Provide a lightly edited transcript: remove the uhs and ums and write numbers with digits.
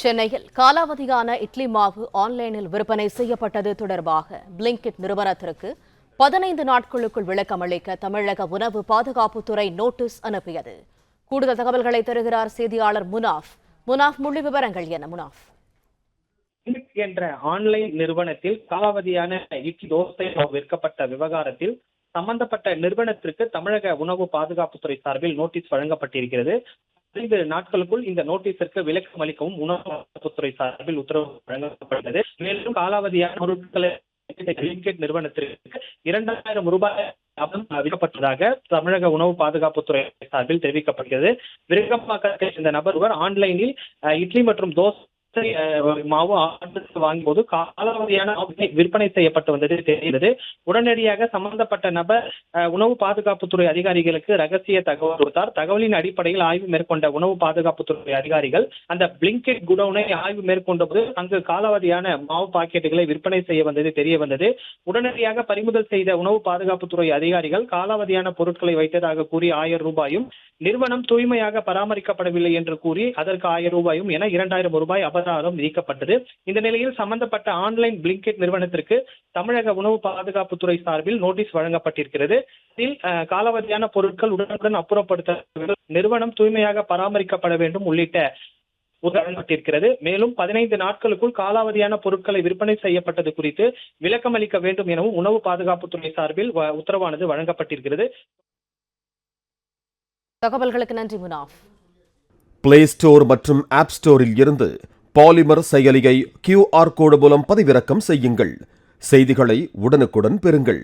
சென்னையில் காலாவதியான இட்லி மாவு ஆன்லைனில் விற்பனை செய்யப்பட்டது தொடர்பாக பிளிங்கிட் நிறுவனத்திற்கு 15 நாட்களுக்குள் விளக்கமளிக்க தமிழக உணவு பாதுகாப்புத்துறை நோட்டீஸ் அனுப்பியது. கூடுதல் தகவல்களை தருகிறார் செய்தியாளர் முனாஃப். முழு விவரங்கள் என்ன முனாஃப்? என்ற ஆன்லைன் நிறுவனத்தில் காலாவதியான இட்லி தோசை விற்கப்பட்ட விவகாரத்தில் சம்பந்தப்பட்ட நிறுவனத்திற்கு தமிழக உணவு பாதுகாப்புத்துறை சார்பில் நோட்டீஸ் வழங்கப்பட்டிருக்கிறது. 5 நாட்களுக்குள் இந்த நோட்டீஸிற்கு விளக்கம் அளிக்கவும் உணவு பாதுகாப்புத்துறை சார்பில் உத்தரவு வழங்கப்பட்டது. மேலும் காலாவதியான பொருட்களை நிறுவனத்திற்கு 2000 ரூபாய் விற்கப்பட்டதாக தமிழக உணவு பாதுகாப்புத்துறை சார்பில் தெரிவிக்கப்படுகிறது. விருகம்பாக்கத்தை இந்த நபர் ஆன்லைனில் இட்லி மற்றும் தோசை மாவு வாங்கும் போது காலாவதியான விற்பனை செய்யப்பட்டு வந்தது தெரிகிறது. உடனடியாக சம்பந்தப்பட்ட நபர் உணவு பாதுகாப்புத்துறை அதிகாரிகளுக்கு ரகசிய தகவல் கொடுத்தார். தகவலின் அடிப்படையில் ஆய்வு மேற்கொண்ட உணவு பாதுகாப்புத்துறை அதிகாரிகள் அந்த பிளிங்கிட் குடோனை ஆய்வு மேற்கொண்ட போது அங்கு காலாவதியான மாவு பாக்கெட்டுகளை விற்பனை செய்ய வந்தது தெரிய வந்தது. உடனடியாக பறிமுதல் செய்த உணவு பாதுகாப்புத்துறை அதிகாரிகள் காலாவதியான பொருட்களை வைத்ததாக கூறி 1000 ரூபாயும், நிறுவனம் தூய்மையாக பராமரிக்கப்படவில்லை என்று கூறி அதற்கு 1000 ரூபாயும் என 2000 ரூபாய் அபராதம் விதிக்கப்பட்டது. இந்த நிலையில் சம்பந்தப்பட்ட ஆன்லைன் பிளிங்கிட் நிறுவனத்திற்கு தமிழக உணவு பாதுகாப்புத்துறை சார்பில் நோட்டீஸ் வழங்கப்பட்டிருக்கிறது. இதில் காலாவதியான பொருட்கள் உடனுக்குடன் அப்புறப்படுத்த வேண்டும், நிறுவனம் தூய்மையாக பராமரிக்கப்பட வேண்டும் உள்ளிட்ட வழங்கப்பட்டிருக்கிறது. மேலும் 15 நாட்களுக்குள் காலாவதியான பொருட்களை விற்பனை செய்யப்பட்டது குறித்து விளக்கம் அளிக்க வேண்டும் எனவும் உணவு பாதுகாப்புத்துறை சார்பில் உத்தரவானது வழங்கப்பட்டிருக்கிறது. தகவல்களுக்கு நன்றி முனாஃப். பிளே ஸ்டோர் மற்றும் ஆப் ஸ்டோரில் இருந்து பாலிமர் செயலியை QR கோடு மூலம் பதிவிறக்கம் செய்யுங்கள். செய்திகளை உடனுக்குடன் பெறுங்கள்.